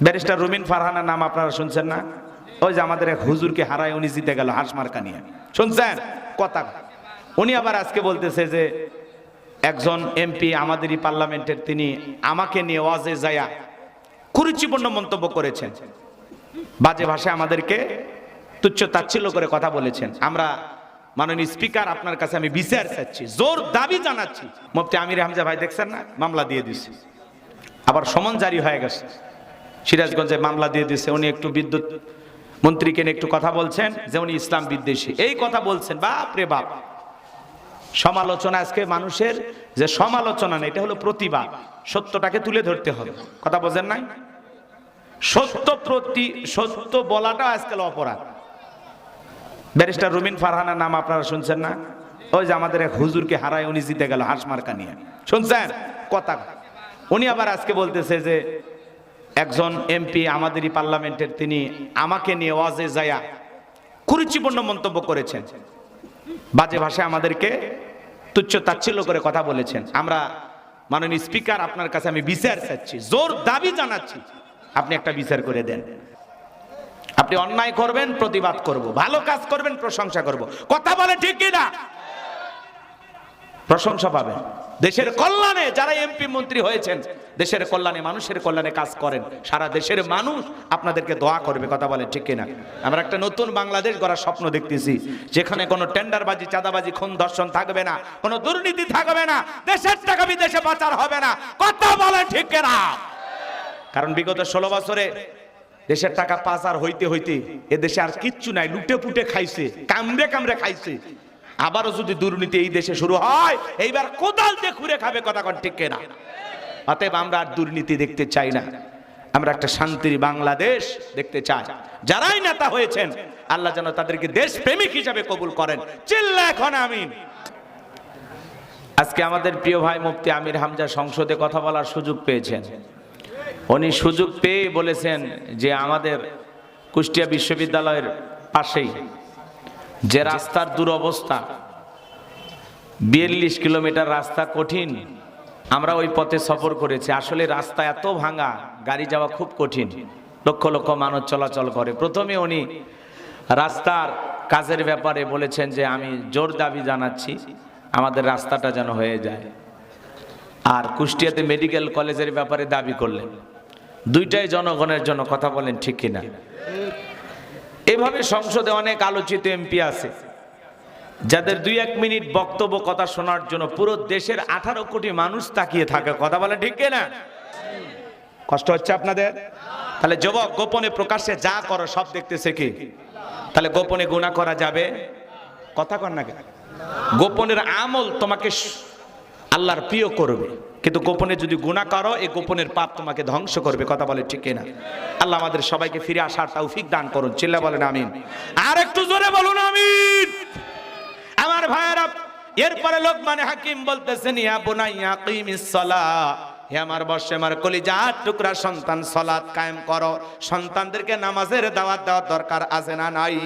Barrister রুমিন ফারহানার নাম আপনারা শুনছেন না? ওই যে আমাদের এক হুজুরকে হারায় উনি জিতে গেল হাঁস মার্কা নিয়ে, শুনছেন কথা? উনি আবার আজকে বলতেছে যে একজন এমপি আমাদেরই পার্লামেন্টের, তিনি আমাকে নিয়ে ওয়াজে যায়া কুরুচিপূর্ণ মন্তব্য করেছেন, বাজে ভাষায় আমাদেরকে তুচ্ছ তাচ্ছিল্য করে কথা বলেছেন। আমরা মাননীয় স্পিকার আপনার কাছে আমি বিচার চাচ্ছি, জোর দাবি জানাচ্ছি। মুফতি আমির হামজা ভাই দেখছেন না, মামলা দিয়ে দিছে, আবার সমন জারি হয়ে গেছে, সিরাজগঞ্জে মামলা দিয়ে দিছে। উনি একটু বিদ্যুৎ মন্ত্রীকে নিয়ে একটু কথা বলছেন যে উনি ইসলাম বিদ্বেষী, এই কথা বলছেন। বাপ রে বাপ, সমালোচনা আজকে মানুষের যে সমালোচনা না, এটা হলো প্রতিবাদ। সত্যটাকে তুলে ধরতে হবে, কথা বোঝেন নাই? সত্য বলাটা আজকাল অপরাধ। ব্যারিস্টার রুমিন ফারহানার নাম আপনারা শুনছেন না? ওই যে আমাদের এক হুজুরকে হারায় উনি জিতে গেল হাঁস মার্কা নিয়ে, শুনছেন কথা? উনি আবার আজকে বলতেছে যে একজন এমপি আমাদেরই পার্লামেন্টের, তিনি আমাকে নিয়ে ওয়াজে যায়া কুরুচিপূর্ণ মন্তব্য করেছেন, বাজে ভাষায় আমাদেরকে তুচ্ছ তাচ্ছিল্য করে কথা বলেছেন। আমরা মাননীয় স্পিকার আপনার কাছে আমি বিচার চাচ্ছি, জোর দাবি জানাচ্ছি, আপনি একটা বিচার করে দেন। আপনি অন্যায় করবেন, প্রতিবাদ করব, ভালো কাজ করবেন, প্রশংসা করব। কথা বলে ঠিক কিনা? প্রশংসা পাবেন। দেশের কল্যাণে যারা এমপি মন্ত্রী হয়েছেন, দেশের কল্যাণে, মানুষের কল্যাণে কাজ করেন, সারা দেশের মানুষ আপনাদেরকে দোয়া করবে। কথা বলে ঠিক কিনা? আমরা একটা নতুন বাংলাদেশ গড়ার স্বপ্ন দেখতেছি, যেখানে কোনো টেন্ডারবাজি, চাঁদাবাজি, খুন ধর্ষণ থাকবে না, কোনো দুর্নীতি থাকবে না, দেশের টাকা বিদেশে পাচার হবে না। কথা বলে ঠিক কিনা? কারণ বিগত 16 বছরে দেশের টাকা পাচার হইতে হইতে এ দেশে আর কিচ্ছু নাই, লুটে পুটে খাইছে, কামড়ে কামড়ে খাইছে। আবারও যদি দুর্নীতি এই দেশে শুরু হয়, এইবার কোদাল দিয়ে খুঁড়ে খাবে। কথা কন ঠিক কিনা? অতএব আমরা আর দুর্নীতি দেখতে চাই না, আমরা একটা শান্তির বাংলাদেশ দেখতে চাই। যারাই নেতা হয়েছেন, আল্লাহ যেন তাদেরকে দেশ প্রেমিক হিসাবে কবুল করেন। চিল্লা এখন আমিন। আজকে আমাদের প্রিয় ভাই মুফতি আমির হামজা সংসদে কথা বলার সুযোগ পেয়েছেন। উনি সুযোগ পেয়ে বলেছেন যে আমাদের কুষ্টিয়া বিশ্ববিদ্যালয়ের পাশেই যে রাস্তার দুরবস্থা, 42 কিলোমিটার রাস্তা, কঠিন। আমরা ওই পথে সফর করেছি। আসলে রাস্তা এত ভাঙা, গাড়ি যাওয়া খুব কঠিন, লক্ষ লক্ষ মানুষ চলাচল করে। প্রথমে উনি রাস্তার কাজের ব্যাপারে বলেছেন যে আমি জোর দাবি জানাচ্ছি আমাদের রাস্তাটা যেন হয়ে যায়, আর কুষ্টিয়াতে মেডিকেল কলেজের ব্যাপারে দাবি করলেন। দুইটাই জনগণের জন্য। কথা বলেন ঠিক কিনা? এভাবে সংসদে অনেক আলোচিত এমপি আছে যাদের 2-1 মিনিট বক্তব্য, কথা শোনার জন্য পুরো দেশের 18 কোটি মানুষ তাকিয়ে থাকে। কথা বলেন ঠিক কিনা? কষ্ট হচ্ছে আপনাদের? তাহলে যুবক, গোপনে প্রকাশ্যে যা করো সব দেখতেছে কি? তাহলে গোপনে গুনাহ করা যাবে? কথা কন না কেন? গোপনের আমল তোমাকে আল্লাহর প্রিয় করবে, কিন্তু গোপনে যদি গুনাহ করো, এই গোপনের পাপ তোমাকে ধ্বংস করবে। কথা বলে ঠিক কিনা? আল্লাহ আমাদের সবাইকে ফিরে আসার তৌফিক দান করুন। চিল্লা বলেন আমিন। আর একটু জোরে বলুন আমিন। আমার ভাইরা, এরপরে লোকমান হাকিম বলতেছেন, ইয়া বুনাইয়া কিমিস সালাহ, হে আমার বর্ষে আমার কলিজার টুকরা সন্তান, সালাত কায়েম করো। সন্তানদেরকে নামাজের দাওয়াত দেওয়ার দরকার আছে না নাই?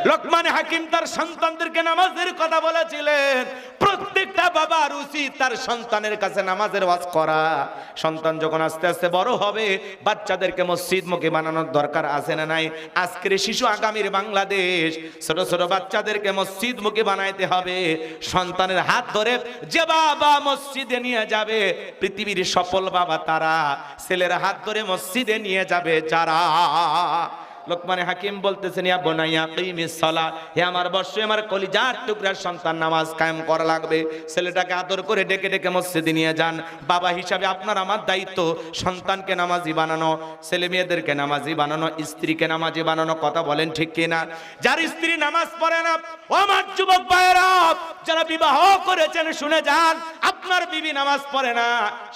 লোকমান হাকিম তার সন্তানদেরকে নামাজের কথা বলেছিলেন। প্রত্যেকটা বাবার উচিত তার সন্তানের কাছে নামাজের ওয়াজ করা। সন্তান যখন আস্তে আস্তে বড় হবে, বাচ্চাদেরকে মসজিদমুখী বানানোর দরকার আছে না নাই? আজকের শিশু আগামীর বাংলাদেশ। ছোট ছোট বাচ্চাদেরকে মসজিদমুখী বানাইতে হবে। সন্তানের হাত ধরে যে বাবা মসজিদে নিয়ে যাবে, পৃথিবীর সফল বাবা তারা। ছেলের হাত ধরে মসজিদে নিয়ে যাবে যারা। লোকমান হাকিম বলতেছেন, ইয়া বুনাইয়া কিমিস সালাহ, হে আমার বর্ষে আমার কলিজার টুকরার সন্তান, নামাজ কায়েম করা লাগবে। ছেলেটাকে আদর করে ডেকে ডেকে মসজিদে নিয়ে যান। বাবা হিসাবে আপনার আমার দায়িত্ব সন্তানকে নামাজি বানানো, ছেলে মেয়েদেরকে নামাজি বানানো, স্ত্রীকে নামাজি বানানো। কথা বলেন ঠিক কিনা? যার স্ত্রী নামাজ পড়ে না, ও আমার যুবক ভাইরা, যারা বিবাহ করেছেন শুনে যান, আপনার বিবি নামাজ পড়ে না,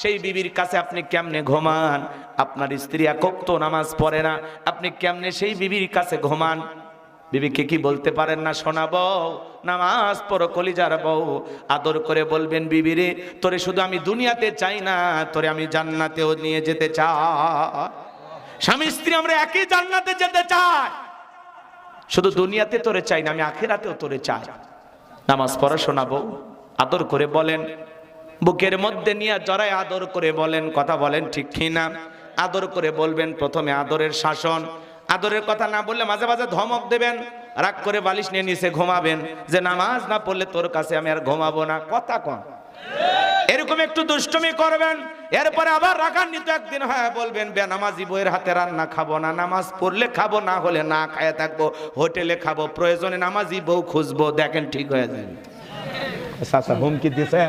সেই বিবির কাছে আপনি কেমনে ঘুমান? আপনার স্ত্রী এক ওয়াক্ত নামাজ পড়ে না, আপনি কেমনে সেই বিবির কাছে ঘুমান? বিবিকে কি বলতে পারেন না, শোনাবো নামাজ পড়ো কলিজার বউ? আদর করে বলবেন, বিবিরে তোরে শুধু আমি দুনিয়াতে চাই না, তোরে আমি জান্নাতেও নিয়ে যেতে চাই। স্বামী স্ত্রী আমরা একই জান্নাতে যেতে চাই। শুধু দুনিয়াতে তোরে চাই না, আমি আখিরাতেও তোরে চাই। নামাজ পড়া শোনাবো, আদর করে বলেন, বুকের মধ্যে নিয়ে জড়ায় আদর করে বলেন। কথা বলেন ঠিক কিনা? আদর করে বলবেন, প্রথমে আদরের শাসন। আদরের কথা না বললে মাঝে মাঝে ধমক দেবেন, রাগ করে বালিশ নিয়ে নিচে ঘুমাবেন, যে নামাজ না পড়লে তোর কাছে আমি আর ঘুমাবো না, কথা কন। এরকম একটু দুষ্টুমি করবেন, এরপরে আবার রাগান্বিত একদিন হয় বলবেন, বেনামাজি বইয়ের হাতে রান্না খাবো না, নামাজ পড়লে খাবো, না হলে না খায় থাকবো, হোটেলে খাবো, প্রয়োজনে নামাজি বউ খুঁজবো। দেখেন ঠিক হয়ে যাবে। আচ্ছা হুমকি দিছে,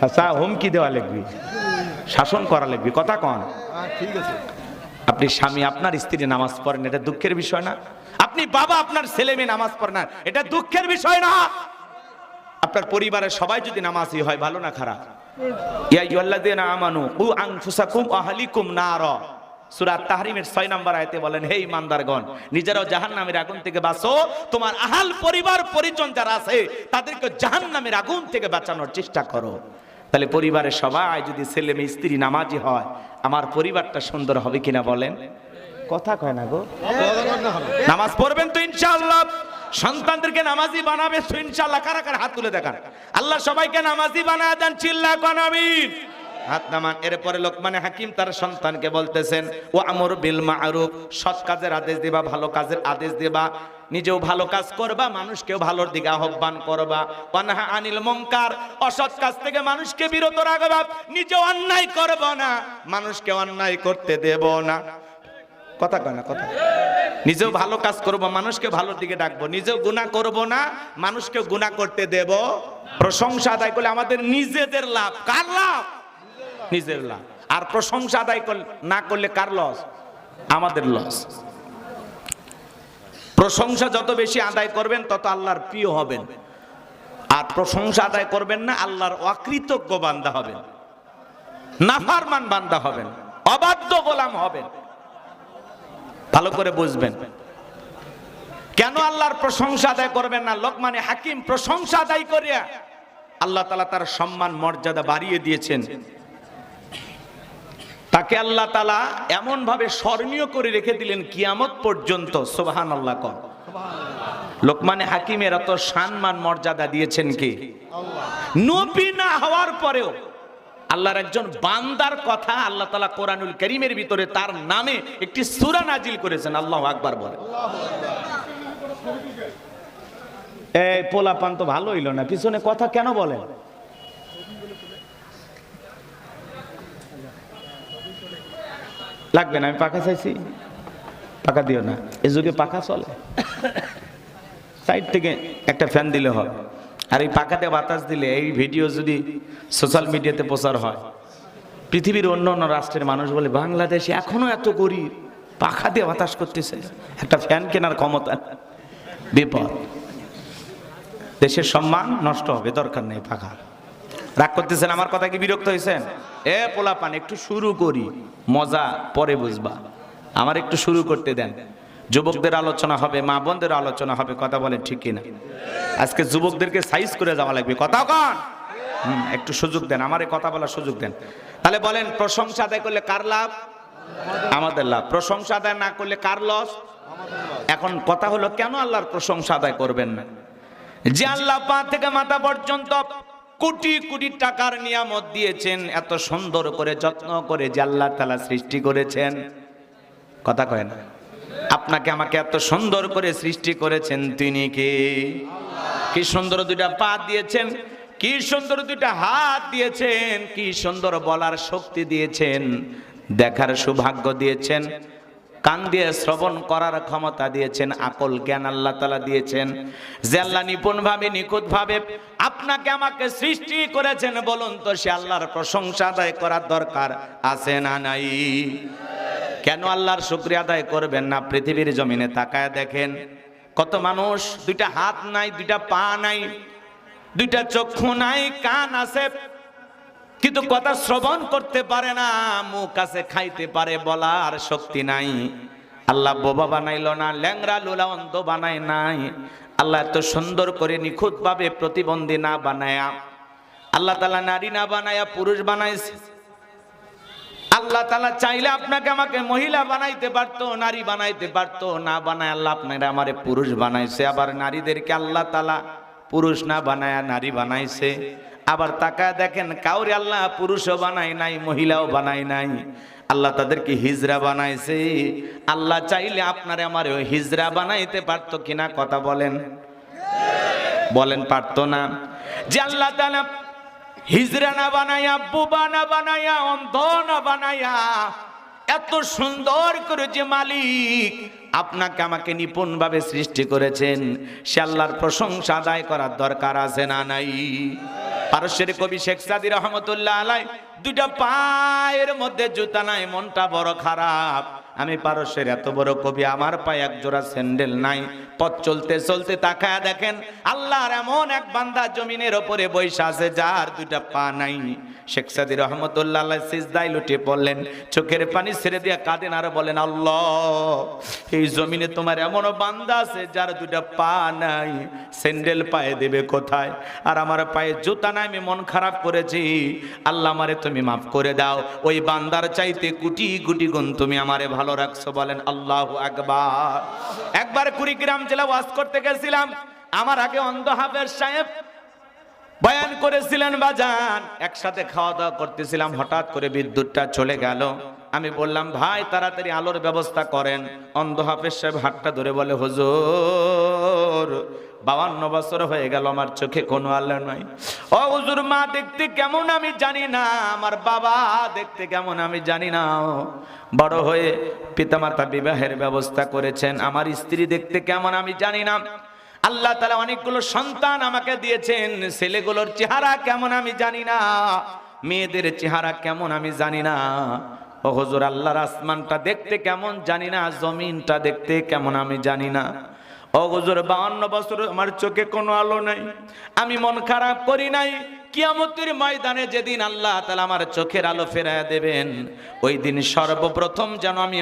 আচ্ছা হুমকি দেওয়া লাগবে, শাসন করা লাগবে, কথা কন। ঠিক আছে। আপনি স্বামী আপনার স্ত্রী নামাজ পড়েন, এটা দুঃখের বিষয় না? আপনি বাবা আপনার ছেলে মেয়ে নামাজ পড়েন না, এটা দুঃখের বিষয় না? আপনার পরিবারের সবাই যদি নামাজি হয়, ভালো না খারাপ? ইয়া আইয়ুহাল্লাযীনা আমানু কু আনফুসাকুম ওয়া আহলিকুম নারা, সূরা তাহরিমের 6 নম্বর আয়াতে বলেন, হে ঈমানদারগণ, নিজেরাও জাহান্নামের আগুন থেকে বাঁচো, তোমার আহল পরিবার পরিজন যারা আছে তাদেরকে জাহান্নামের আগুন থেকে বাঁচানোর চেষ্টা করো। তাহলে পরিবারের সবাই যদি ছেলে মেয়ে স্ত্রী নামাজি হয়, আমার পরিবারটা সুন্দর হবে কিনা বলেন? কথা কয় না গো। নামাজ পড়বেন তো ইনশাআল্লাহ, সন্তানদেরকে নামাজি বানাবে তো ইনশাআল্লাহ। কারা কারা হাত তুলে দেখান, আল্লাহ সবাইকে নামাজি বানায় দেন, চিল্লা কোন আমিন। হাত নামান। এরপরে লোকমানে হাকিম তার সন্তানকে বলতেছেন, ও আমর বিল মারুফ, সৎ কাজের আদেশ দিবা, ভালো কাজের আদেশ দিবা, নিজেও ভালো কাজ করবা, মানুষকেও ভালোর দিকে আহ্বান করবা। ওয়ানহা আনিল মুনকার, অসৎ কাজ থেকে মানুষকে বিরত রাখবা, নিজেও অন্যায় করব না, মানুষকে অন্যায় করতে দেব না। কথা কয় না, কথা। নিজেও ভালো কাজ করব, মানুষকে ভালোর দিকে ডাকবো, নিজেও গুনাহ করব না, মানুষকে গুনাহ করতে দেব। প্রশংসা আদায় করলে আমাদের নিজেদের লাভ। কার লাভ? নিজের লাভ। আর প্রশংসা আদায় না করলে কার লস? আমাদের লস। প্রশংসা যত বেশি আদায় করবেন তত আল্লাহর প্রিয় হবেন, আর প্রশংসা আদায় করবেন না, আল্লাহর অকৃতজ্ঞ বান্দা হবেন, নাফরমান বান্দা হবেন, অবাধ্য গোলাম হবেন। ভালো করে বুঝবেন। কেন আল্লাহর প্রশংসা আদায় করবেন না? লোকমানে হাকিম প্রশংসা আদায় করিয়া আল্লাহ তাআলা তার সম্মান মর্যাদা বাড়িয়ে দিয়েছেন। তাকে আল্লাহ তাআলা এমন ভাবে স্মরণীয় করে রেখে দিলেন কিয়ামত পর্যন্ত। সুবহানাল্লাহ কোন। লোকমানে হাকিমের এত সম্মান মর্যাদা দিয়েছেন কি আল্লাহ। নবী না হওয়ার পরেও আল্লাহর একজন বান্দার কথা আল্লাহ তাআলা কোরআনুল কারীমের ভিতরে তার নামে একটি সূরা নাজিল করেছেন। আল্লাহু আকবার বলে। এই পোলাপান তো ভালো হইল না, পিছনে কথা কেন বলেন? লাগবে না, আমি পাখা চাইছি, পাখা দিও না, এ যুগে পাখা চলে। সাইড থেকে একটা ফ্যান দিলে হয়। আর এই পাখাতে বাতাস দিলে এই ভিডিও যদি সোশ্যাল মিডিয়াতে প্রচার হয়, পৃথিবীর অন্য অন্য রাষ্ট্রের মানুষ বলে বাংলাদেশে এখনো এত গরিব, পাখা দিয়ে বাতাস করতেছে, একটা ফ্যান কেনার ক্ষমতা। বিপদ, দেশের সম্মান নষ্ট হবে, দরকার নেই পাখা। রাগ করতেছেন আমার কথা, কি বিরক্ত হয়েছেন? এ পোলাপান একটু শুরু করি, মজা পরে বুঝবা, আমার একটু শুরু করতে দেন। যুবকদের আলোচনা হবে, মা বোনদের আলোচনা হবে, কথা বলেন ঠিক কিনা? আজকে যুবকদেরকে সাইজ করে যাওয়া লাগবে, কথা কন। একটু সুযোগ দেন, আমারে কথা বলার সুযোগ দেন। তাহলে বলেন, প্রশংসা আদায় করলে কার লাভ? আমাদের লাভ। প্রশংসা আদায় না করলে কার লস? এখন কথা হলো, কেন আল্লাহর প্রশংসা আদায় করবেন না? যে আল্লাহ পা থেকে মাথা পর্যন্ত কোটি কোটি টাকার নিয়ামত দিয়েছেন, এত সুন্দর করে যত্ন করে যে আল্লাহ তাআলা সৃষ্টি করেছেন, কথা কয় না? আপনাকে আমাকে এত সুন্দর করে সৃষ্টি করেছেন, তিনি কে? কি সুন্দর দুইটা পা দিয়েছেন, কি সুন্দর দুইটা হাত দিয়েছেন, কি সুন্দর বলার শক্তি দিয়েছেন, দেখার সৌভাগ্য দিয়েছেন, কান দিয়ে শ্রবণ করার ক্ষমতা দিয়েছেন, আকল জ্ঞান আল্লাহ তাআলা দিয়েছেন। যে আল্লাহ নিপুণ ভাবে নিখুঁত ভাবে আপনাকে আমাকে সৃষ্টি করেছেন, বলুন তো সে আল্লাহর প্রশংসা আদায় করার দরকার আছে না নাই? কেন আল্লাহর শুকরিয়া আদায় করবেন না? পৃথিবীর জমিনে তাকায় দেখেন, কত মানুষ দুইটা হাত নাই, দুইটা পা নাই, দুইটা চক্ষু নাই, কান আছে কিন্তু কথা শ্রবণ করতে পারে না, মুখ আছে খাইতে পারে, বলার শক্তি নাই। আল্লাহ বোবা বানাইলো না, ল্যাংড়া লুলা অন্ধ বানায় নাই। আল্লাহ এত সুন্দর করে নিখুঁত ভাবে প্রতিবন্ধী না বানায়া, আল্লাহ তাআলা নারী না বানায়া পুরুষ বানাইছে। আল্লাহ তাআলা চাইলে আপনাকে আমাকে মহিলা বানাইতে পারতো, নারী বানাইতে পারতো, না বানায় আল্লাহ আপনারা আমারে পুরুষ বানাইছে। আবার নারীদেরকে আল্লাহ তাআলা পুরুষ না বানায়া নারী বানাইছে। আবার তাকায় দেখেন কাউরে আল্লাহ পুরুষও বানায় নাই, মহিলাও বানায় নাই, আল্লাহ তাদেরকে হিজড়া বানাইছে। আল্লাহ চাইলে আপনারে আমার ওই হিজড়া বানাইতে পারতো কিনা, কথা বলেন, বলেন পারতো না? যে আল্লাহ তাআলা হিজড়া না বানায়া, বুবা না বানায়া, অন্ধ না বানায়া, এত সুন্দর করে যে মালিক আপনাকে আমাকে নিপুণ ভাবে সৃষ্টি করেছেন, সে আল্লাহর প্রশংসা আদায় করার দরকার আছে না নাই? পারস্যের কবি শেখ সাদী রহমতুল্লাহ আলাইহি, দুইটা পায়ের মধ্যে জুতা নাই, মনটা বড় খারাপ। আমি পারস্যের এত বড় কবি, আমার পায়ে এক জোড়া স্যান্ডেল নাই। পথ চলতে চলতে তাকায় দেখেন আল্লাহর এমন এক বান্দা জমিনের ওপরে বৈশা আছে যার দুইটা পা নাই। শেখ সাদী রহমতুল্লাহ আলাইহি সিজদায় লুটিয়ে পড়লেন, চোখের পানি ছেড়ে দিয়ে কাঁদেন আর বলেন, আল্লাহ, এই জমিনে তোমার এমন বান্দা আছে যার দুইটা পা নাই, স্যান্ডেল পায়ে দেবে কোথায়? আর আমার পায়ে জুতা নাই, আমি মন খারাপ করেছি, আল্লাহ আমারে তুমি মাফ করে দাও। ওই বান্দার চাইতে কোটি কোটি গুণ তুমি আমারে ভালো রাখছো, বলেন আল্লাহু আকবার। একবার কুড়িগ্রাম জেলা ওয়াজ করতে গেছিলাম, আমার আগে অন্ধ হাফেজ সাহেব বয়ান করেছিলেন বাজান, একসাথে খাওয়া দাওয়া করতেছিলাম, হঠাৎ করে বিদ্যুৎটা চলে গেল। আমি বললাম, ভাই তাড়াতাড়ি আলোর ব্যবস্থা করেন। অন্ধ হাফেজ সাহেব হাতটা ধরে বলে, হুজুর 52 বছর হয়ে গেল আমার চোখে কোনো আলো নাই। ও হুজুর, মা দেখতে কেমন আমি জানি না, আমার বাবা দেখতে কেমন আমি জানি না, বড় হয়ে পিতামাতা বিবাহের ব্যবস্থা করেছেন, আমার স্ত্রী দেখতে কেমন আমি জানি না, আল্লাহ তাআলা অনেকগুলো সন্তান আমাকে দিয়েছেন, ছেলেগুলোর চেহারা কেমন আমি জানি না, মেয়েদের চেহারা কেমন আমি জানি না। ও হুজুর, আল্লাহর আসমানটা দেখতে কেমন জানি না, জমিনটা দেখতে কেমন আমি জানি না। ও হুজুর, 52 বছর আমার চোখে কোনো আলো নাই, আমি মন খারাপ করি নাই। কিয়ামতের ময়দানে যেদিন আল্লাহ তাআলা আমার চোখের আলো ফেরায় দেবেন, ওই দিন সর্বপ্রথম যেন আমি